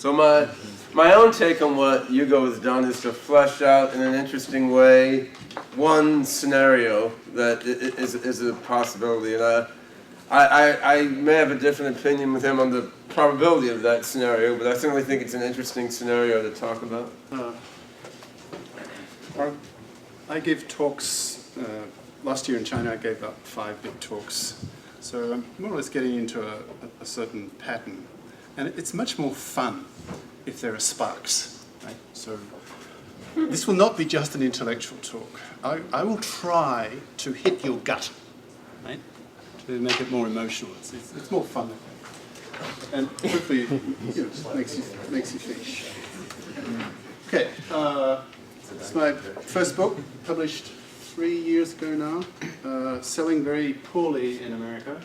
So my own take on what Hugo has done is to flesh out in an interesting way one scenario that is a possibility. And I may have a different opinion with him on the probability of that scenario, but I certainly think it's an interesting scenario to talk about. I gave talks, last year in China I gave about 5 big talks. So I'm more or less getting into a certain pattern. And it's much more fun if there are sparks, right? So this will not be just an intellectual talk. I will try to hit your gut, right? To make it more emotional. It's more fun. And hopefully it makes you think. Okay, it's my first book, published 3 years ago now, selling very poorly in America,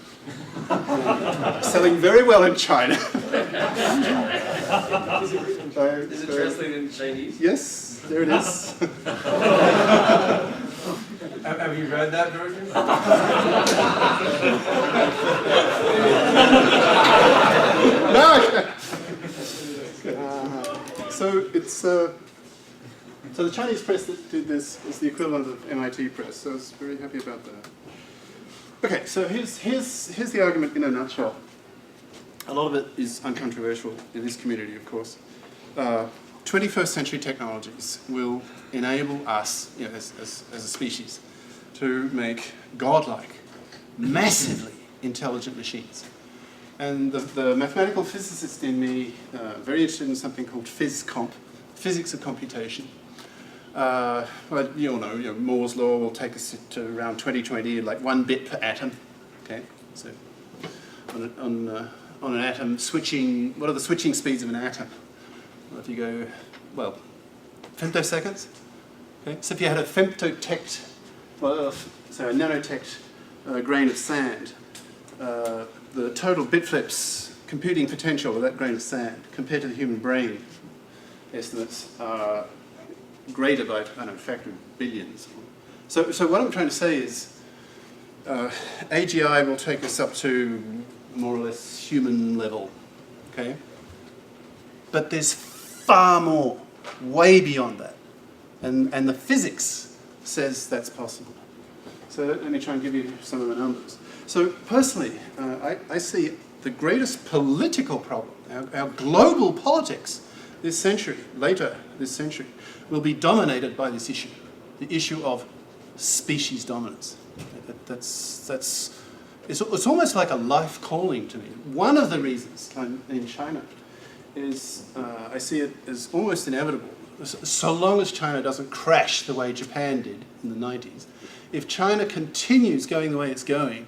selling very well in China. Is it translated in Chinese? Yes, there it is. Have you read that version? No. So it's so the Chinese press that did this is the equivalent of MIT press. So I was very happy about that. Okay, so here's the argument in a nutshell. A lot of it is uncontroversial in this community, of course. 21st century technologies will enable us, as a species, to make godlike, massively intelligent machines. And the mathematical physicist in me, very interested in something called phys-comp, physics of computation. Well, you all know, Moore's law will take us to around 2020, like 1 bit per atom. Okay, so on an atom switching, what are the switching speeds of an atom? Well, if you go, well, femtoseconds. Okay, so if you had a femtotect, well, so a nanotect grain of sand, the total bit flips computing potential of that grain of sand compared to the human brain estimates are greater by, I don't know, a factor of billions. So what I'm trying to say is AGI will take us up to more or less human level, okay? But there's far more, way beyond that. And the physics says that's possible. So let me try and give you some of the numbers. So personally, I see the greatest political problem, our global politics this century, later this century, will be dominated by this issue, the issue of species dominance. It's almost like a life calling to me. One of the reasons I'm in China is I see it as almost inevitable. So long as China doesn't crash the way Japan did in the 90s, if China continues going the way it's going,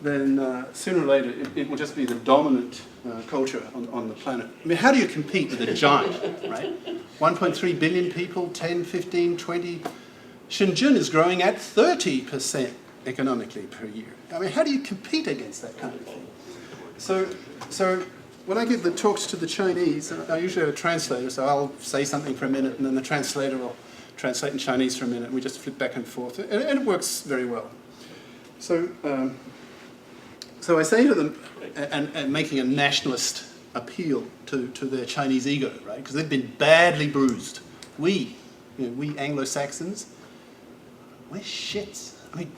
then sooner or later it will just be the dominant culture on the planet. I mean, how do you compete with a giant, right? 1.3 billion people, 10, 15, 20. Shenzhen is growing at 30% economically per year. I mean, how do you compete against that kind of thing? So when I give the talks to the Chinese, I usually have a translator, so I'll say something for a minute and then the translator will translate in Chinese for a minute and we just flip back and forth. And it works very well. So I say to them, and making a nationalist appeal to their Chinese ego, right? Because they've been badly bruised. We Anglo-Saxons, we're shits. I mean,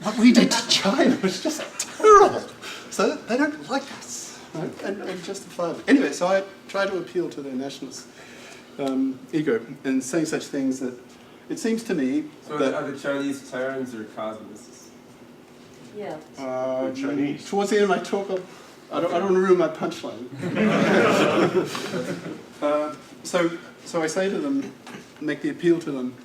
what we did to China was just terrible. So they don't like us, right? And justifiably. Anyway, so I try to appeal to their nationalist ego and saying such things that it seems to me so that... are the Chinese Terrans or Cosmists? Yeah. Chinese. Towards the end of my talk, I don't want to ruin my punchline. So I say to them, make the appeal to them,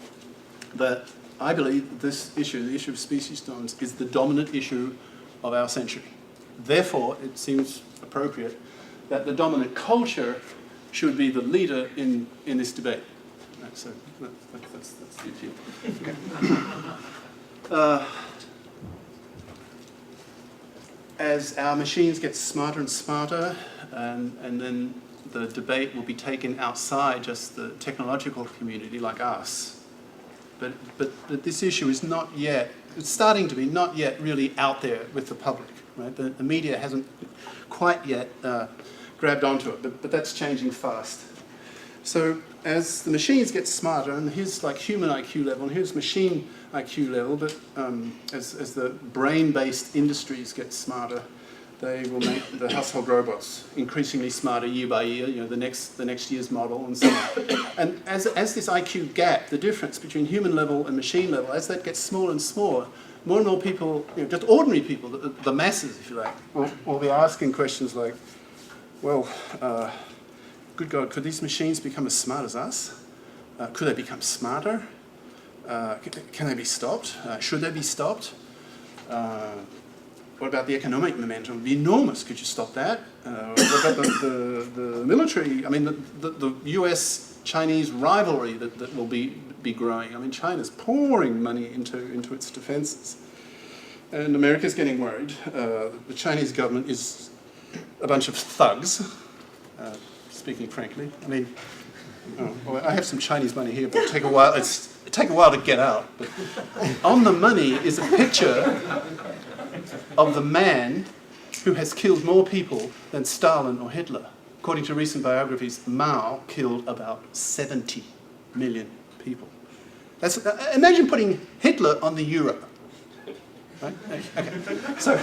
that I believe that this issue, the issue of species dominance, is the dominant issue of our century. Therefore, it seems appropriate that the dominant culture should be the leader in this debate. Right, so that's the appeal. Okay. As our machines get smarter and smarter, and then the debate will be taken outside just the technological community like us. But this issue is not yet, it's starting to be not yet really out there with the public. Right? The media hasn't quite yet grabbed onto it, but that's changing fast. So as the machines get smarter, and here's like human IQ level, and here's machine IQ level, but as the brain-based industries get smarter, they will make the household robots increasingly smarter year by year, you know, the next year's model and so on. And as this IQ gap, the difference between human level and machine level, as that gets smaller and smaller, more and more people, you know, just ordinary people, the masses, if you like, will be asking questions like, well, good God, could these machines become as smart as us? Could they become smarter? Can they be stopped? Should they be stopped? What about the economic momentum? It would be enormous. Could you stop that? What about the military? I mean, the US-Chinese rivalry that will be growing. I mean, China's pouring money into its defenses. And America's getting worried. The Chinese government is a bunch of thugs, speaking frankly. I mean, well, I have some Chinese money here, but it'll take a while. It'll take a while to get out. But on the money is a picture of the man who has killed more people than Stalin or Hitler. According to recent biographies, Mao killed about 70 million people. Imagine putting Hitler on the euro. Right? Okay.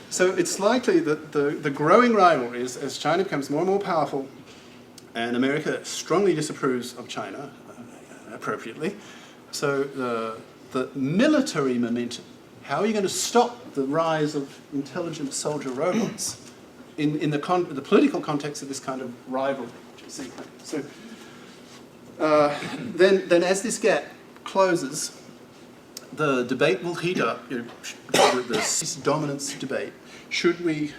So it's likely that the growing rivalry is, as China becomes more and more powerful, and America strongly disapproves of China, appropriately, so the military momentum, how are you going to stop the rise of intelligent soldier robots in the political context of this kind of rivalry? See? So then as this gap closes, the debate will heat up, you know, the dominance debate. Should we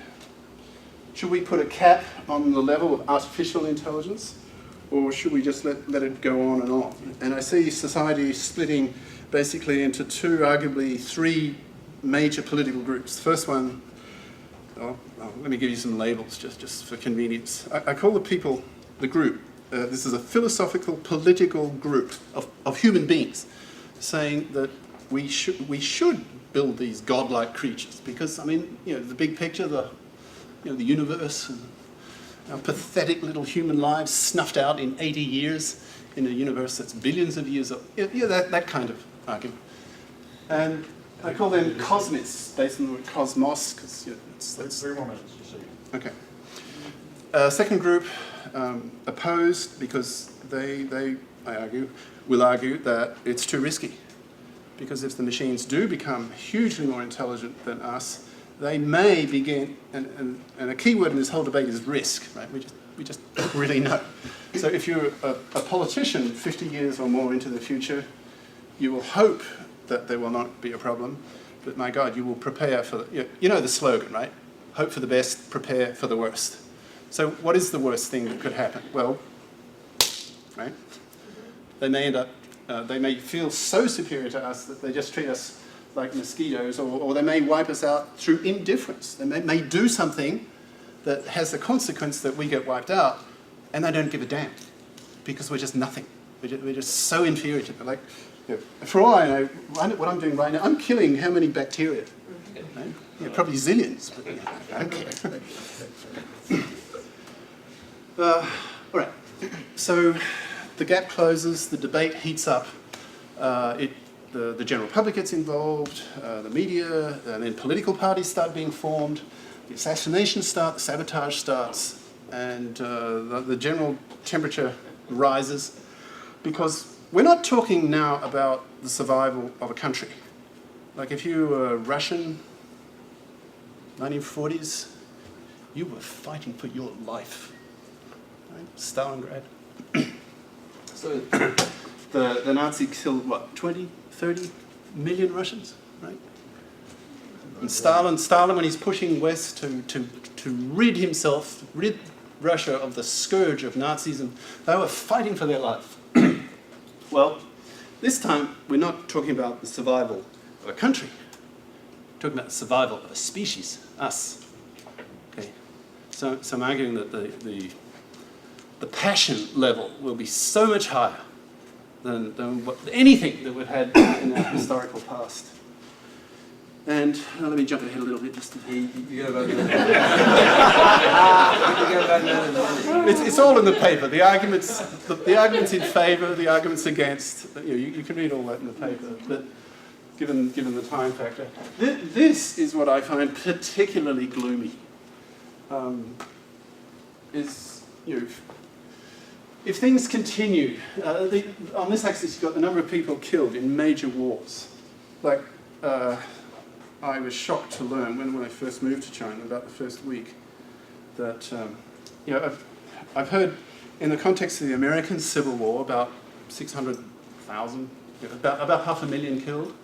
put a cap on the level of artificial intelligence, or should we just let it go on and on? And I see society splitting basically into two, arguably three major political groups. The first one, let me give you some labels just for convenience. I call the group, this is a philosophical, political group of human beings saying that we should build these godlike creatures because, I mean, you know, the big picture, the universe, and our pathetic little human lives snuffed out in 80 years in a universe that's billions of years old. Yeah, that kind of argument. And I call them Cosmists, based on the word cosmos, because that's 3 more minutes, you see. Okay. Second group, opposed because they will argue that it's too risky. Because if the machines do become hugely more intelligent than us, they may begin, and a key word in this whole debate is risk, right? We just don't really know. So if you're a politician 50 years or more into the future, you will hope that there will not be a problem, but my God, you will prepare for, you know the slogan, right? Hope for the best, prepare for the worst. So what is the worst thing that could happen? Well, right? They may end up, they may feel so superior to us that they just treat us like mosquitoes, or they may wipe us out through indifference. They may do something that has the consequence that we get wiped out, and they don't give a damn, because we're just nothing. We're just so inferior to them. Like, you know, for all I know, what I'm doing right now, I'm killing how many bacteria? Right? Yeah, probably zillions, but I don't care. All right, so the gap closes, the debate heats up, the general public gets involved, the media, and then political parties start being formed, the assassinations start, the sabotage starts, and the general temperature rises, because we're not talking now about the survival of a country. Like if you were Russian, 1940s, you were fighting for your life. Right? Stalingrad. So the Nazis killed, what, 20, 30 million Russians, right? And Stalin, when he's pushing west to rid Russia of the scourge of Nazism, they were fighting for their life. Well, this time we're not talking about the survival of a country. We're talking about the survival of a species, us. Okay. So I'm arguing that the passion level will be so much higher than anything that we've had in our historical past. And let me jump ahead a little bit just to... You got about that. It's all in the paper. The arguments in favour, the arguments against. You can read all that in the paper. But given the time factor, this is what I find particularly gloomy. If things continue, on this axis you've got the number of people killed in major wars. Like, I was shocked to learn when I first moved to China, about the first week, that I've heard in the context of the American Civil War about 600,000, about 500,000 killed.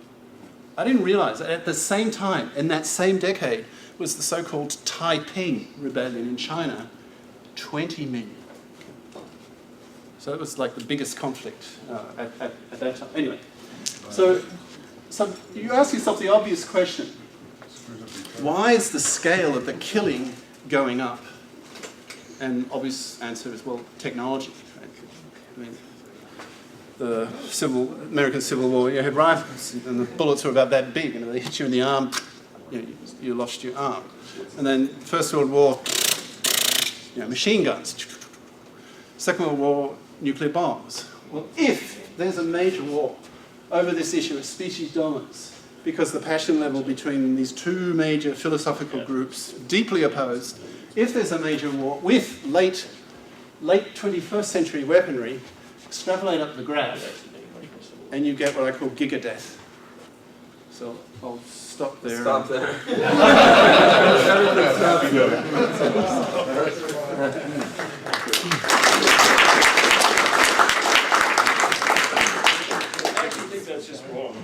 I didn't realise that at the same time, in that same decade, was the so-called Taiping Rebellion in China, 20 million. So it was like the biggest conflict at that time. Anyway, so you ask yourself the obvious question: why is the scale of the killing going up? And obvious answer is, well, technology. Right? I mean, the American Civil War, you had rifles, and the bullets were about that big, and they hit you in the arm, you lost your arm. And then First World War, machine guns. Second World War, nuclear bombs. Well, if there's a major war over this issue of species dominance, because the passion level between these two major philosophical groups, deeply opposed, if there's a major war with late 21st century weaponry, extrapolate up the graph, and you get what I call Giga-Death. So I'll stop there. Stop there. That's just wrong.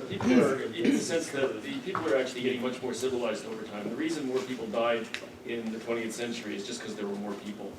People are, in the sense that the people are actually getting much more civilized over time. The reason more people died in the 20th century is just because there were more people.